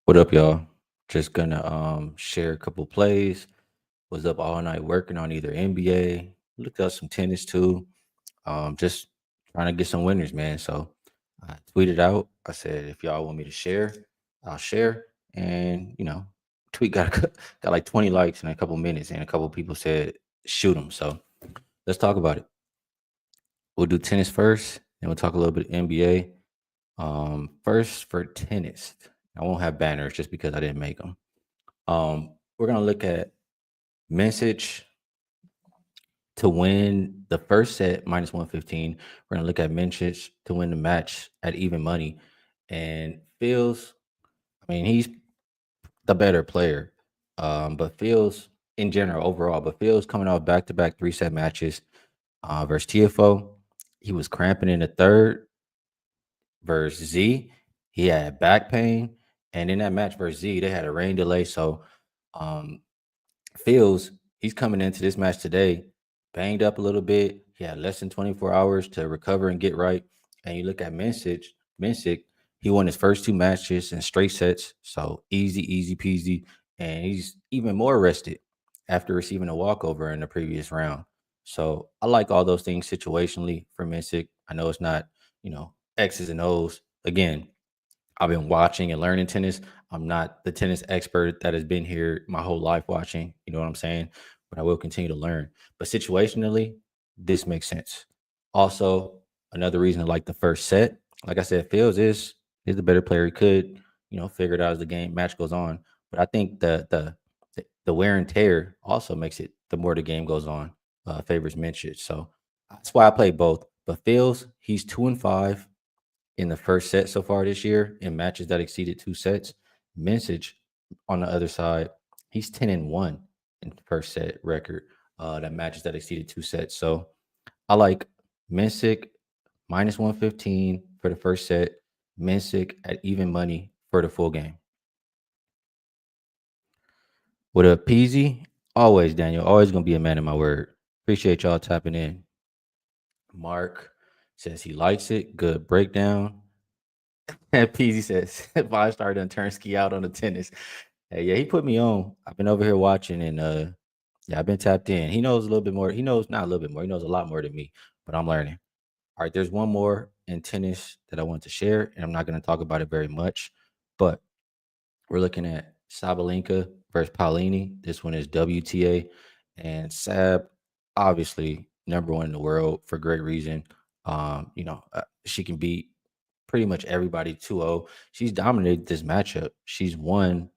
What up, y'all? Just gonna share a couple plays. Was up all night working on either NBA, looked up some tennis too. Just trying to get some winners, man. So I tweeted out. I said, if y'all want me to share, I'll share. And tweet got like 20 likes in a couple minutes, and a couple people said shoot them. So let's talk about it. We'll do tennis first, and we'll talk a little bit NBA. First for tennis, I won't have banners just because I didn't make them. We're gonna look at Message to win the first set minus 115. We're gonna look at Message to win the match at even money. And Fields, I mean, he's the better player. But Fields in general, overall, but Fields coming off back-to-back three-set matches versus TFO. He was cramping in the third versus Z. He had back pain. And in that match versus Z, they had a rain delay. So um Fields, he's coming into this match today banged up a little bit. He had less than 24 hours to recover and get right. And you look at Mincic, he won his first two matches in straight sets. So easy peasy. And he's even more rested after receiving a walkover in the previous round. So I like all those things situationally for Mincic. I know it's not, X's and O's. Again, I've been watching and learning tennis. I'm not the tennis expert that has been here my whole life watching. You know what I'm saying? But I will continue to learn. But situationally, this makes sense. Also, another reason I like the first set. Like I said, Fields is the better player. He could, figure it out as the game match goes on. But I think the wear and tear also makes it the more the game goes on, favors Mincic. So that's why I play both. But Fields, he's 2-5 in the first set so far this year in matches that exceeded two sets. Message on the other side, he's 10-1 in the first set record that matches that exceeded two sets. So I like Messick minus 115 for the first set, Messick at even money for the full game. With a Peasy, always Daniel, always gonna be a man of my word. Appreciate y'all tapping in. Mark says he likes it. Good breakdown. And Peasy says, five-star done turned ski out on the tennis. Hey, yeah, he put me on. I've been over here watching and yeah, I've been tapped in. He knows a little bit more. He knows not a little bit more. He knows a lot more than me, but I'm learning. All right, there's one more in tennis that I want to share, and I'm not going to talk about it very much, but we're looking at Sabalenka versus Paulini. This one is WTA, and Sab, obviously number one in the world for great reason. She can beat pretty much everybody 2-0. She's dominated this matchup. She's won,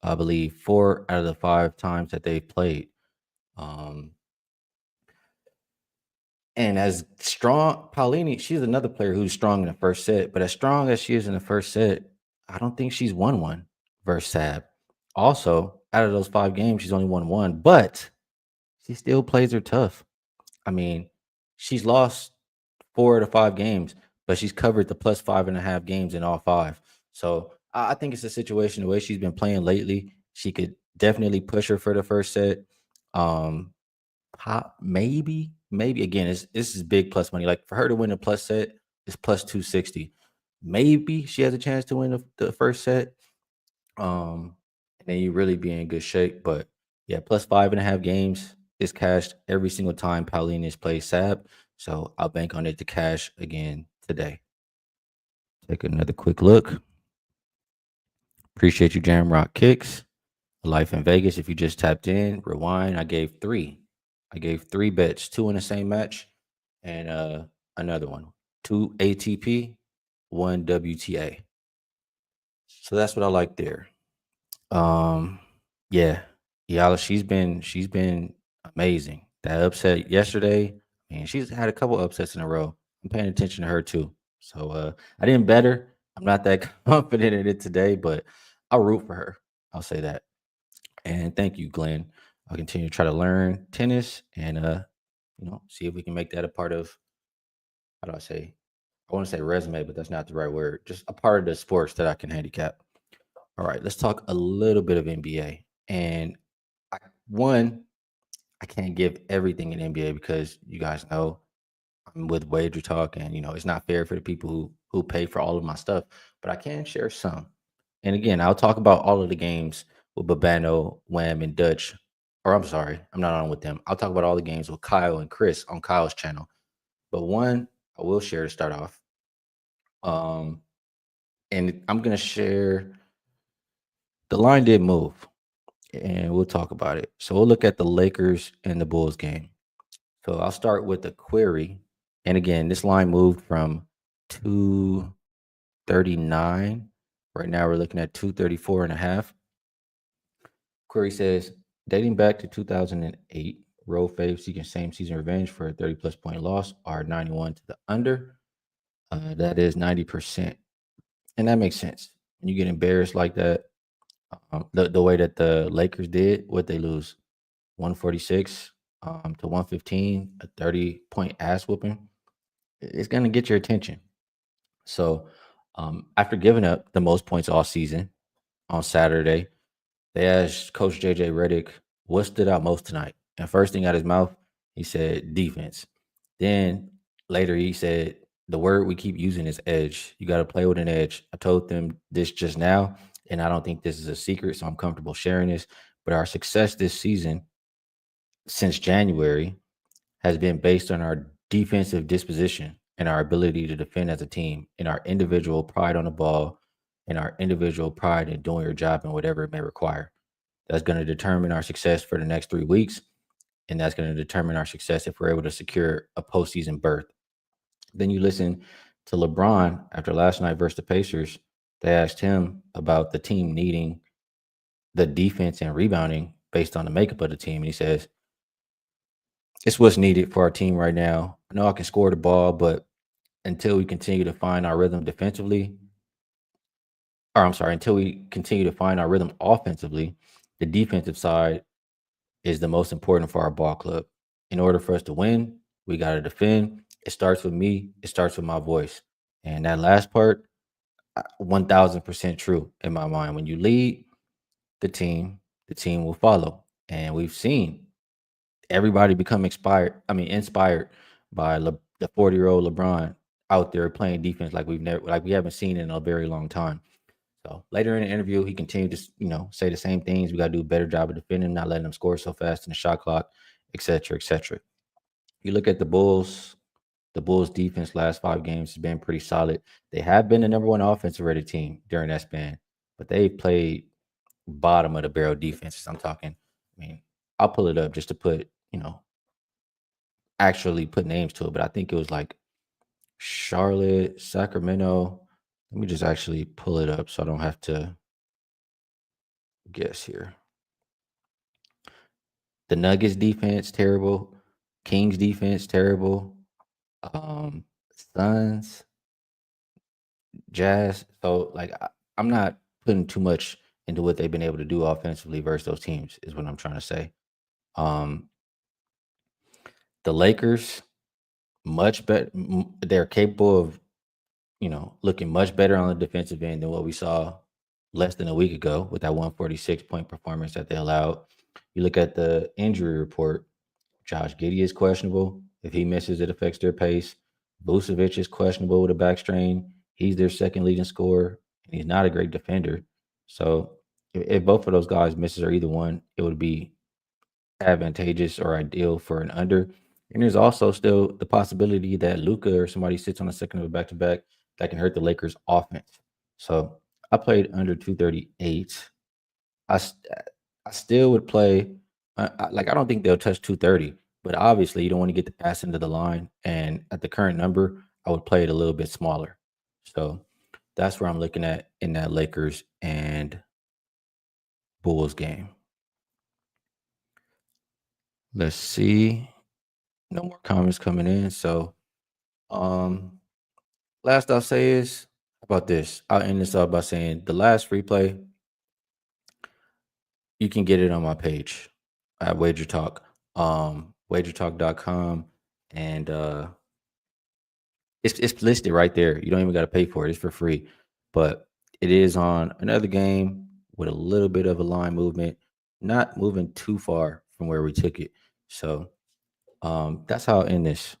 I believe, 4 out of the 5 times that they've played. Um, and as strong, Paulini, she's another player who's strong in the first set, but as strong as she is in the first set, I don't think she's won one versus Sab. Also, out of those 5 games, she's only won one, but she still plays her tough. I mean, she's lost 4 of the 5 games, but she's covered the plus 5.5 games in all five. So I think it's a situation the way she's been playing lately. She could definitely push her for the first set. Um, maybe again, this is big plus money. Like for her to win a plus set, it's plus 260. Maybe she has a chance to win the first set. And then you really be in good shape. But yeah, plus 5.5 games is cashed every single time Paulina's plays Sab. So I'll bank on it to cash again today. Take another quick look. Appreciate you, Jam Rock Kicks. Life in Vegas. If you just tapped in, rewind. I gave three. I gave 3 bets, two in the same match, and another one. 2 ATP, 1 WTA. So that's what I like there. Um, yeah, yeah, she's been amazing. That upset yesterday, man, she's had a couple upsets in a row. I'm paying attention to her too. So I didn't bet her. I'm not that confident in it today, but I'll root for her. I'll say that. And thank you, Glenn. I'll continue to try to learn tennis and see if we can make that a part of how do I say? I want to say resume, but that's not the right word. Just a part of the sports that I can handicap. All right, let's talk a little bit of NBA. And I, one, I can't give everything in NBA because you guys know I'm with Wager Talk, and it's not fair for the people who pay for all of my stuff. But I can share some. And again, I'll talk about all of the games with Babano, Wham, and Dutch. Or I'm sorry, I'm not on with them. I'll talk about all the games with Kyle and Chris on Kyle's channel. But one I will share to start off. Um, and I'm gonna share the line did move, and we'll talk about it. So we'll look at the Lakers and the Bulls game. So I'll start with the query. And again, this line moved from 239. Right now we're looking at 234 and a half. Query says, dating back to 2008, road faves seeking same season revenge for a 30 plus point loss are 91 to the under. That is 90%. And that makes sense. When you get embarrassed like that, the way that the Lakers did, what they lose 146 to 115, a 30-point ass whooping, it's going to get your attention. So after giving up the most points all season on Saturday, they asked Coach JJ Redick what stood out most tonight. And first thing out his mouth, he said defense. Then later he said the word we keep using is edge. You got to play with an edge. I told them this just now, and I don't think this is a secret, so I'm comfortable sharing this. But our success this season since January has been based on our defensive disposition and our ability to defend as a team and our individual pride on the ball and our individual pride in doing your job and whatever it may require. That's going to determine our success for the next 3 weeks. And that's going to determine our success if we're able to secure a postseason berth. Then you listen to LeBron after last night versus the Pacers. They asked him about the team needing the defense and rebounding based on the makeup of the team. And he says, it's what's needed for our team right now. I know I can score the ball, but until we continue to find our rhythm defensively, or I'm sorry, until we continue to find our rhythm offensively, the defensive side is the most important for our ball club. In order for us to win, we got to defend. It starts with me. It starts with my voice. And that last part, 1000% true in my mind. When you lead the team will follow. And we've seen everybody become inspired by the 40-year-old LeBron out there playing defense like we haven't seen in a very long time. So later in the interview, he continued to say the same things. We got to do a better job of defending, not letting them score so fast in the shot clock, et cetera, et cetera. You look at the Bulls. The Bulls defense last 5 games has been pretty solid. They have been the number one offensive rated team during that span, but they played bottom of the barrel defenses. I'm talking. I'll pull it up just to actually put names to it, but I think it was like Charlotte, Sacramento. Let me just actually pull it up so I don't have to guess here. The Nuggets defense terrible, Kings defense terrible, um, Suns, Jazz. So I'm not putting too much into what they've been able to do offensively versus those teams. Is what I'm trying to say. Um, the Lakers much better. They're capable of looking much better on the defensive end than what we saw less than a week ago with that 146-point performance that they allowed. You look at the injury report. Josh Giddey is questionable. If he misses, it affects their pace. Vucevic is questionable with a back strain. He's their second leading scorer, and he's not a great defender. So if both of those guys misses or either one, it would be advantageous or ideal for an under. And there's also still the possibility that Luka or somebody sits on a second of a back to back that can hurt the Lakers' offense. So I played under 238. I st- I still would play. I don't think they'll touch 230, but obviously you don't want to get the pass into the line. And at the current number, I would play it a little bit smaller. So that's where I'm looking at in that Lakers and Bulls game. Let's see. No more comments coming in. So um last I'll say is about this. I'll end this up by saying the last free play, you can get it on my page at Wager Talk, wagertalk.com. And it's listed right there. You don't even got to pay for it. It's for free. But it is on another game with a little bit of a line movement, not moving too far from where we took it. So that's how I'll end this.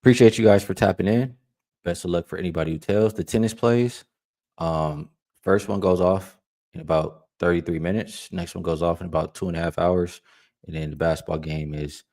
Appreciate you guys for tapping in. Best of luck for anybody who tells the tennis plays. Um, First one goes off in about 33 minutes. Next one goes off in about 2.5 hours. And then the basketball game is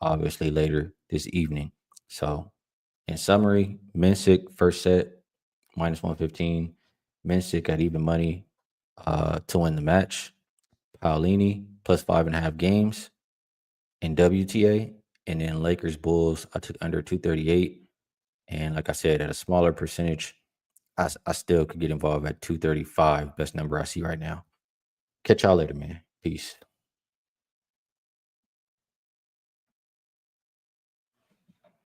obviously later this evening. So, in summary, Mensick first set minus 115. Mensick at even money to win the match. Paolini plus 5.5 games in WTA. And then Lakers Bulls, I took under 238. And like I said, at a smaller percentage, I still could get involved at 235. Best number I see right now. Catch y'all later, man. Peace.